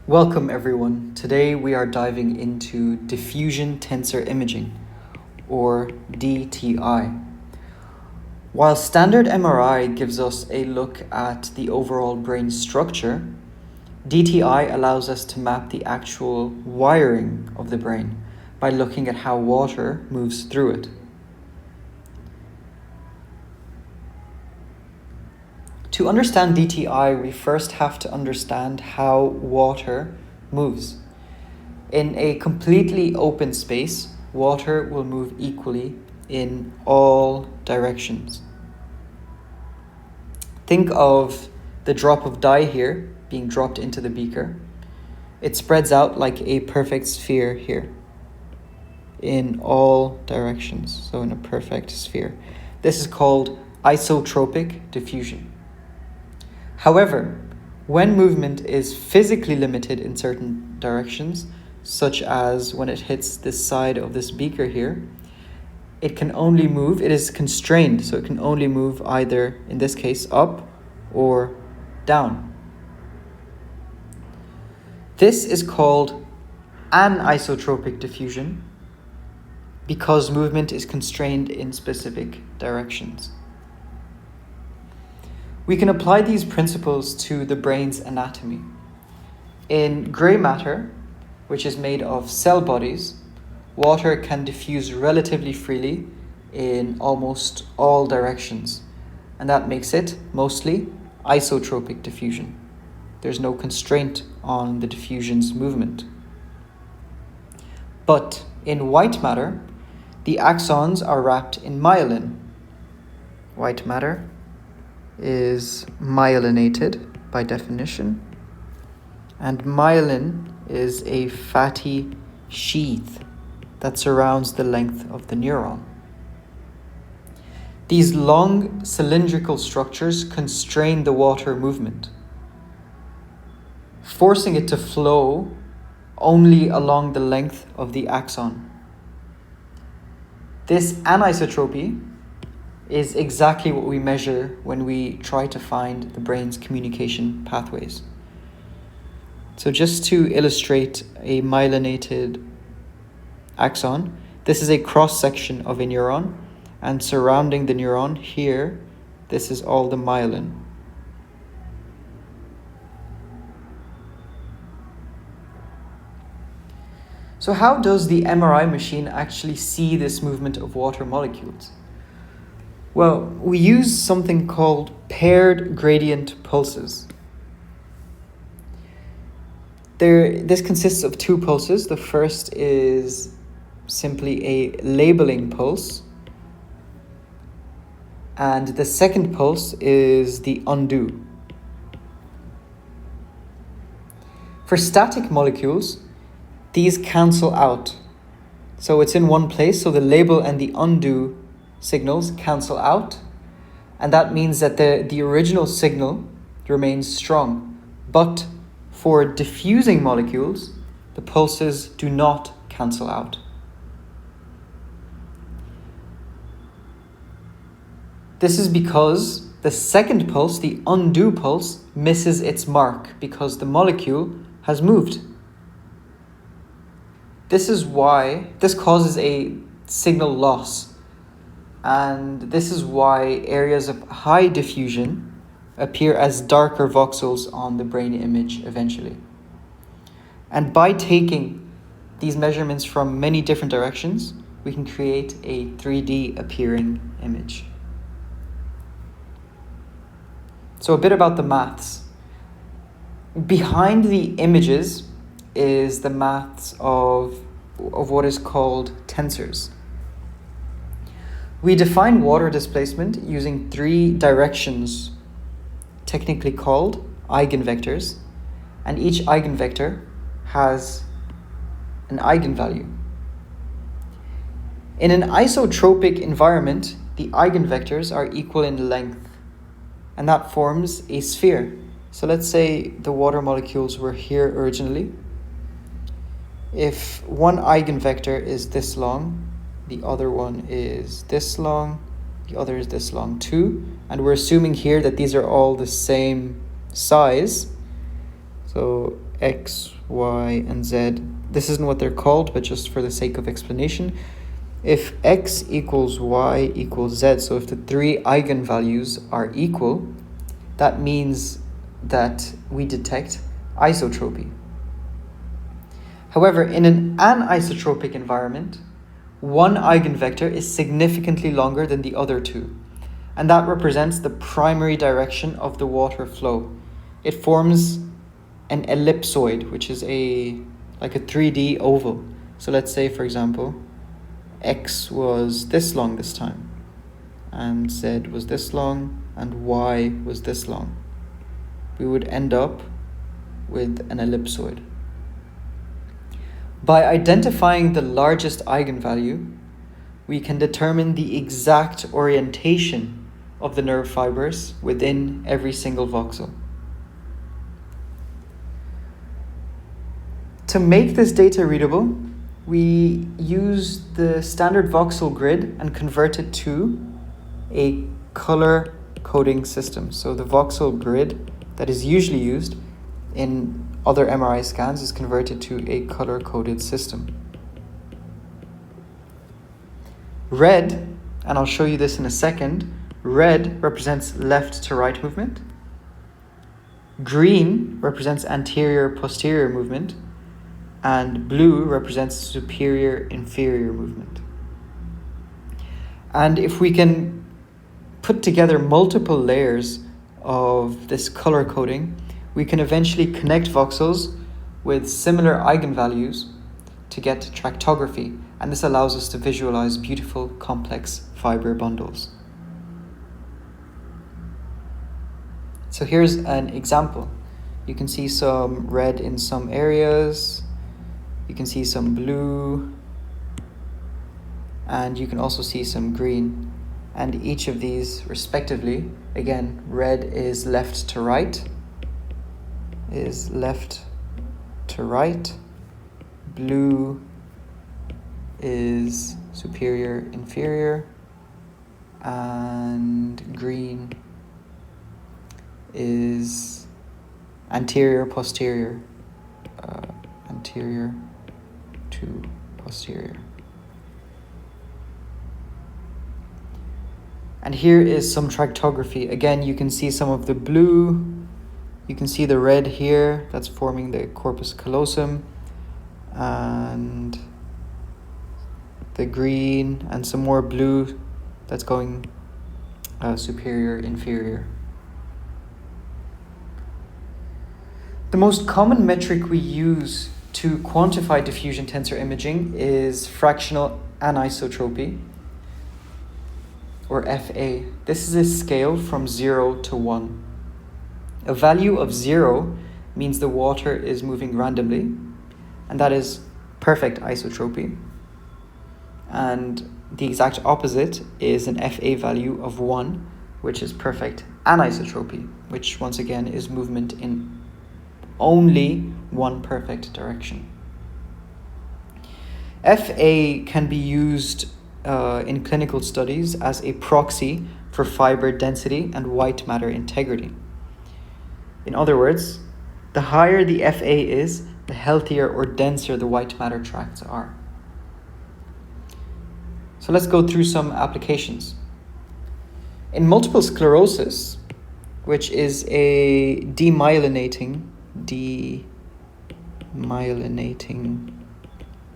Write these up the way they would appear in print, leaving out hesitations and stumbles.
Welcome everyone. Today we are diving into diffusion tensor imaging, or DTI. While standard MRI gives us a look at the overall brain structure, DTI allows us to map the actual wiring of the brain by looking at how water moves through it. To understand DTI, we first have to understand how water moves. In a completely open space, water will move equally in all directions. Think of the drop of dye here being dropped into the beaker. It spreads out like a perfect sphere here in all directions, so in a perfect sphere. This is called isotropic diffusion. However, when movement is physically limited in certain directions, such as when it hits this side of this beaker here, it is constrained, so it can only move either, in this case, up or down. This is called anisotropic diffusion because movement is constrained in specific directions. We can apply these principles to the brain's anatomy. In gray matter, which is made of cell bodies, water can diffuse relatively freely in almost all directions, and that makes it mostly isotropic diffusion. There's no constraint on the diffusion's movement. But in white matter, the axons are wrapped in myelin. White matter is myelinated by definition, and myelin is a fatty sheath that surrounds the length of the neuron. These long cylindrical structures constrain the water movement, forcing it to flow only along the length of the axon. This anisotropy is exactly what we measure when we try to find the brain's communication pathways. So just to illustrate a myelinated axon, this is a cross-section of a neuron, and surrounding the neuron here, this is all the myelin. So how does the MRI machine actually see this movement of water molecules? Well, we use something called paired gradient pulses. This consists of two pulses. The first is simply a labeling pulse, and the second pulse is the undo. For static molecules, these cancel out. So it's in one place, so the label and the undo signals cancel out, and that means that the original signal remains strong. But for diffusing molecules, the pulses do not cancel out. This is because the second pulse, the undo pulse, misses its mark because the molecule has moved. This causes a signal loss. And this is why areas of high diffusion appear as darker voxels on the brain image eventually. And by taking these measurements from many different directions, we can create a 3D appearing image. So a bit about the maths. Behind the images is the maths of what is called tensors. We define water displacement using three directions, technically called eigenvectors, and each eigenvector has an eigenvalue. In an isotropic environment, the eigenvectors are equal in length, and that forms a sphere. So let's say the water molecules were here originally. If one eigenvector is this long, the other one is this long, the other is this long too, and we're assuming here that these are all the same size. So X, Y, and Z. This isn't what they're called, but just for the sake of explanation. If X equals Y equals Z, so if the three eigenvalues are equal, that means that we detect isotropy. However, in an anisotropic environment, one eigenvector is significantly longer than the other two, and that represents the primary direction of the water flow. It forms an ellipsoid, which is like a 3D oval. So let's say, for example, X was this long this time, and Z was this long, and Y was this long. We would end up with an ellipsoid. By identifying the largest eigenvalue, we can determine the exact orientation of the nerve fibers within every single voxel. To make this data readable, we use the standard voxel grid and convert it to a color coding system. So the voxel grid that is usually used in other MRI scans is converted to a color-coded system. Red, and I'll show you this in a second, red represents left to right movement. Green represents anterior-posterior movement. And blue represents superior-inferior movement. And if we can put together multiple layers of this color coding, we can eventually connect voxels with similar eigenvalues to get tractography, and this allows us to visualize beautiful, complex fiber bundles. So here's an example. You can see some red in some areas, you can see some blue, and you can also see some green. And each of these respectively, again, red is left to right, blue is superior, inferior, and green is anterior, posterior, anterior to posterior. And here is some tractography. Again, you can see some of the blue. You can see the red here, that's forming the corpus callosum, and the green, and some more blue that's going superior, inferior. The most common metric we use to quantify diffusion tensor imaging is fractional anisotropy, or FA. This is a scale from 0 to 1. A value of 0 means the water is moving randomly, and that is perfect isotropy. And the exact opposite is an FA value of 1, which is perfect anisotropy, which once again is movement in only one perfect direction. FA can be used in clinical studies as a proxy for fiber density and white matter integrity. In other words, the higher the FA is, the healthier or denser the white matter tracts are. So let's go through some applications. In multiple sclerosis, which is a demyelinating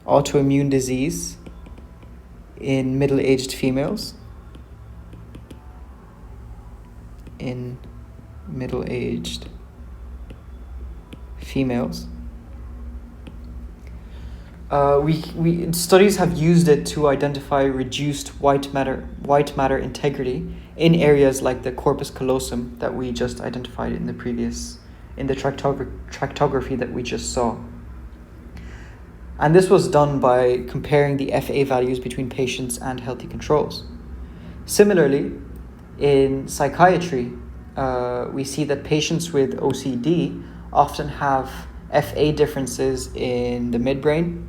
autoimmune disease in middle-aged females, studies have used it to identify reduced white matter integrity in areas like the corpus callosum that we just identified in the tractography that we just saw. And this was done by comparing the FA values between patients and healthy controls. Similarly, in psychiatry, we see that patients with OCD often have FA differences in the midbrain,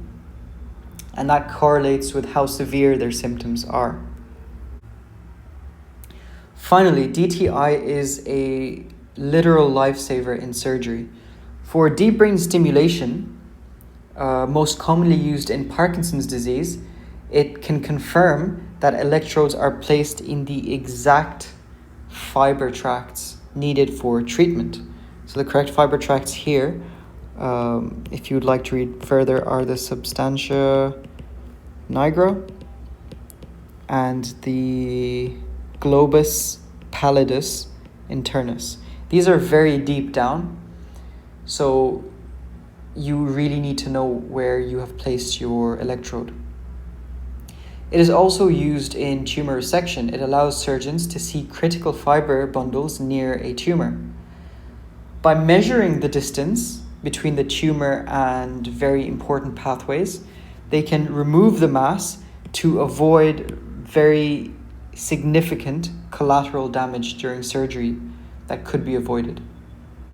and that correlates with how severe their symptoms are. Finally, DTI is a literal lifesaver in surgery. For deep brain stimulation, most commonly used in Parkinson's disease, it can confirm that electrodes are placed in the exact fiber tracts needed for treatment. So the correct fiber tracts here, if you would like to read further, are the substantia nigra and the globus pallidus internus. These are very deep down, so you really need to know where you have placed your electrode. It is also used in tumor resection. It allows surgeons to see critical fiber bundles near a tumor. By measuring the distance between the tumor and very important pathways, they can remove the mass to avoid very significant collateral damage during surgery that could be avoided.